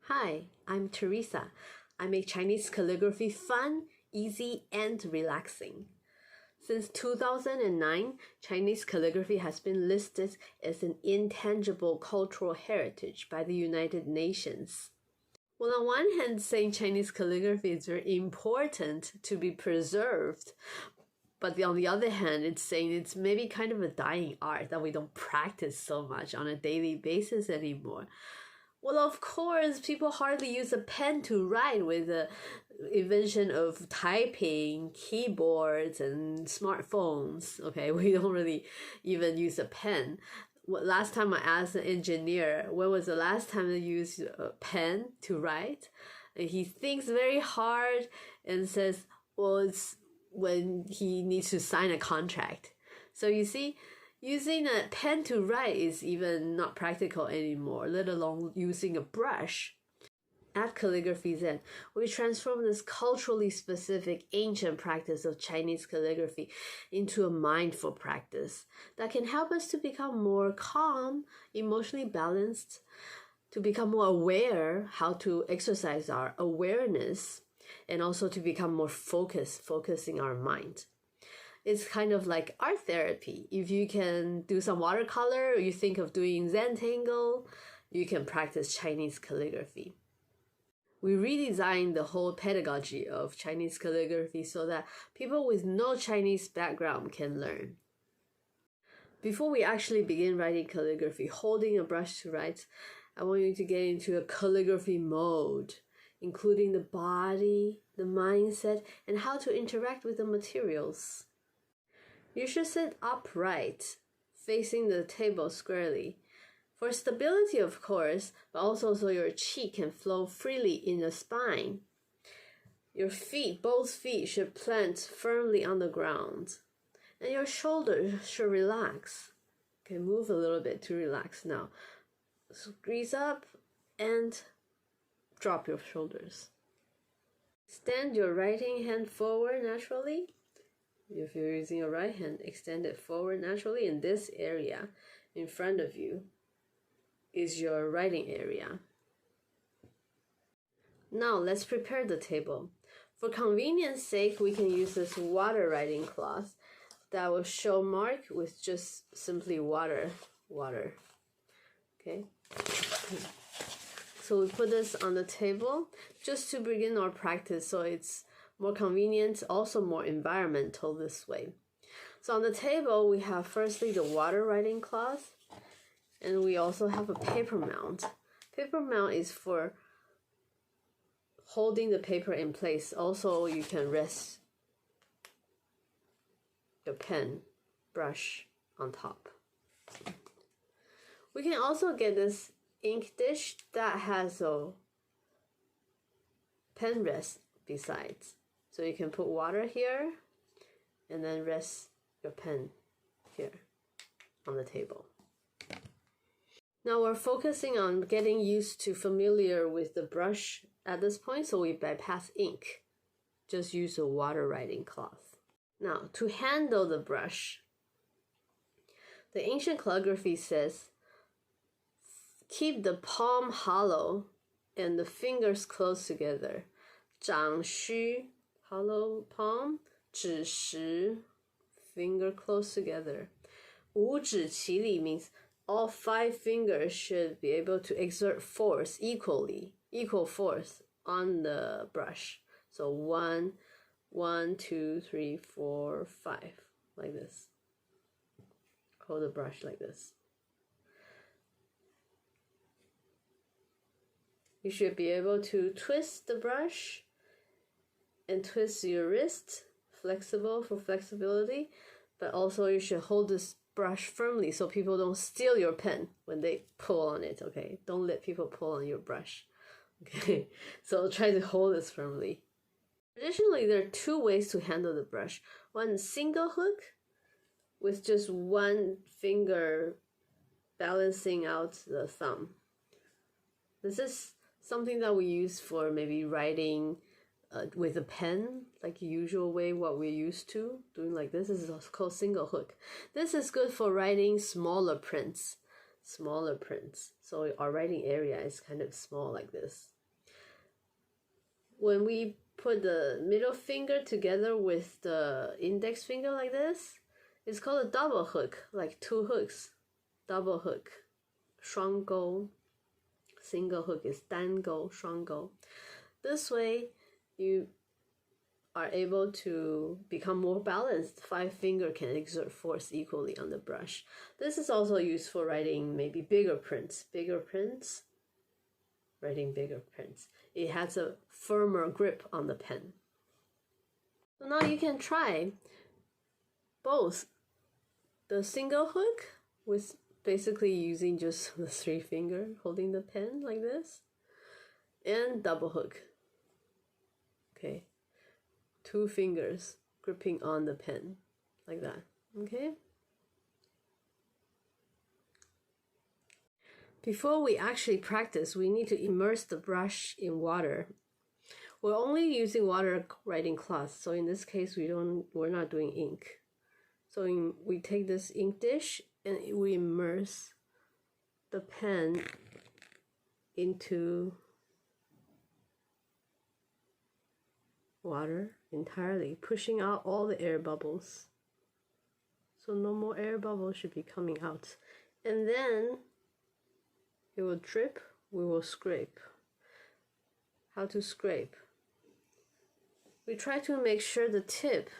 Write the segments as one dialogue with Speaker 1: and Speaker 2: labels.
Speaker 1: Hi, I'm Teresa. I make Chinese calligraphy fun, easy, and relaxing. Since 2009, Chinese calligraphy has been listed as an intangible cultural heritage by the United Nations. Well, on one hand, saying Chinese calligraphy is very important to be preserved, but on the other hand, it's saying it's maybe kind of a dying art that we don't practice so much on a daily basis anymore. Well, of course, people hardly use a pen to write with the invention of typing, keyboards, and smartphones. Okay, we don't really even use a pen. Last time I asked an engineer, when was the last time they used a pen to write? And he thinks very hard and says, well, it's when he needs to sign a contract. So you see, using a pen to write is even not practical anymore, let alone using a brush. At Calligraphy Zen, we transform this culturally specific ancient practice of Chinese calligraphy into a mindful practice that can help us to become more calm, emotionally balanced, to become more aware, how to exercise our awareness, and also to become more focusing our mind. It's kind of like art therapy. If you can do some watercolor, or you think of doing Zentangle, you can practice Chinese calligraphy. We redesigned the whole pedagogy of Chinese calligraphy so that people with no Chinese background can learn. Before we actually begin writing calligraphy, holding a brush to write, I want you to get into a calligraphy mode, including the body, the mindset, and how to interact with the materials. You should sit upright, facing the table squarely. For stability, of course, but also so your qi can flow freely in the spine. Your feet, both feet, should plant firmly on the ground. And your shoulders should relax. Okay, move a little bit to relax now. Squeeze up and drop your shoulders. Extend your right hand forward naturally. If you're using your right hand, extend it forward naturally. In this area in front of you is your writing area. Now let's prepare the table. For convenience sake, we can use this water writing cloth that will show mark with just simply water. Okay. So we put this on the table just to begin our practice, so it's more convenient, also more environmental this way. So on the table, we have firstly the water writing cloth, and we also have a paper mount. Paper mount is for holding the paper in place. Also, you can rest your pen, brush on top. We can also get this ink dish that has a pen rest besides. So you can put water here and then rest your pen here on the table. Now we're focusing on getting used to familiar with the brush at this point, so we bypass ink. Just use a water writing cloth. Now, to handle the brush, the ancient calligraphy says, keep the palm hollow and the fingers close together. 掌虚 hollow palm, 指实 finger close together. 五指齐力 means all 5 fingers should be able to exert force equal force on the brush. So 1, 2, 3, 4, 5, like this. Hold the brush like this. You should be able to twist the brush and twist your wrist, flexible for flexibility, but also you should hold this brush firmly so people don't steal your pen when they pull on it, okay? Don't let people pull on your brush, okay? So try to hold this firmly. Traditionally, there are 2 ways to handle the brush. One, single hook with just 1 finger balancing out the thumb. This is something that we use for maybe writing with a pen, like the usual way what we're used to, doing like this. This is called single hook. This is good for writing smaller prints. So our writing area is kind of small like this. when we put the middle finger together with the index finger like this, it's called a double hook, like two hooks. Double hook, 双钩. Single hook is 单钩, 双钩. This way, you are able to become more balanced. 5 finger can exert force equally on the brush. This is also used for writing maybe bigger prints. Writing bigger prints. It has a firmer grip on the pen. So now you can try both the single hook with basically using just the 3 finger holding the pen like this, and double hook. Okay, 2 fingers gripping on the pen like that. Okay. Before we actually practice, we need to immerse the brush in water. We're only using water writing cloth, so in this case we're not doing ink. So we take this ink dish and we immerse the pen into water entirely, pushing out all the air bubbles. So no more air bubbles should be coming out. And then it will drip, we will scrape. How to scrape? We try to make sure the tip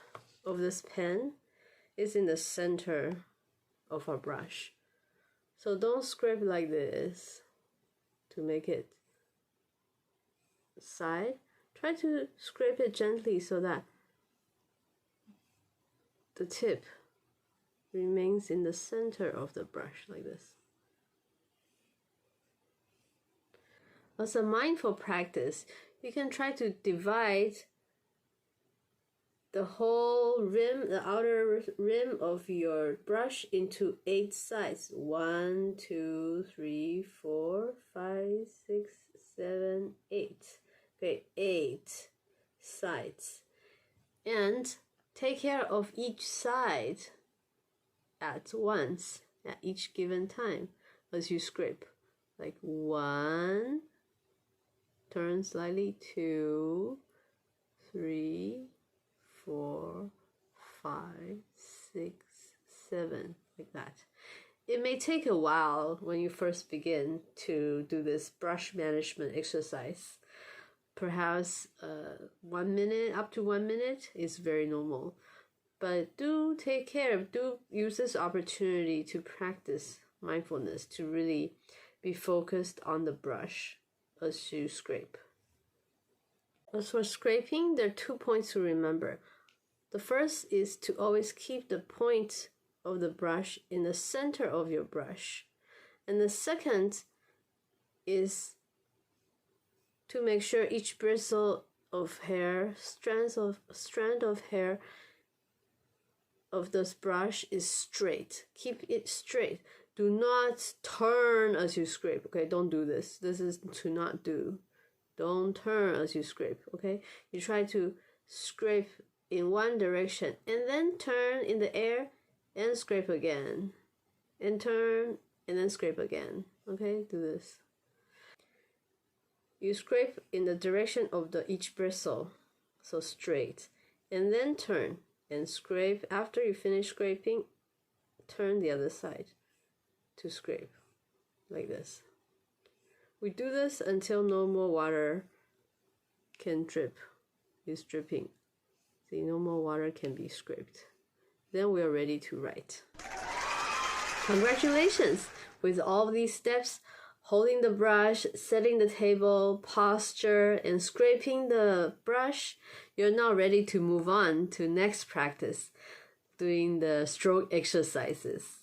Speaker 1: of this pen is in the center of our brush. So don't scrape like this to make it side. Try to scrape it gently so that the tip remains in the center of the brush like this. As a mindful practice, you can try to divide the whole rim, the outer rim of your brush into 8 sides. 1, 2, 3, 4, 5, 6, 7, 8. Okay, 8 sides. And take care of each side at once, at each given time as you scrape. Like 1, turn slightly, 2, 3, 4, 5, 6, 7, like that. It may take a while when you first begin to do this brush management exercise. Perhaps 1 minute, up to 1 minute is very normal. But do take care, do use this opportunity to practice mindfulness, to really be focused on the brush as you scrape. As for scraping, there are 2 points to remember. The first is to always keep the point of the brush in the center of your brush. And the second is to make sure each bristle of hair, strand of hair of this brush is straight. Keep it straight. Do not turn as you scrape, okay? Don't do this. This is to not do. Don't turn as you scrape, okay? You try to scrape in one direction and then turn in the air and scrape again. And turn and then scrape again, okay? Do this. You scrape in the direction of each bristle, so straight. And then turn and scrape. After you finish scraping, turn the other side to scrape, like this. We do this until no more water can drip. It's dripping. See, no more water can be scraped. Then we are ready to write. Congratulations! With all these steps, holding the brush, setting the table, posture, and scraping the brush, you're now ready to move on to next practice, doing the stroke exercises.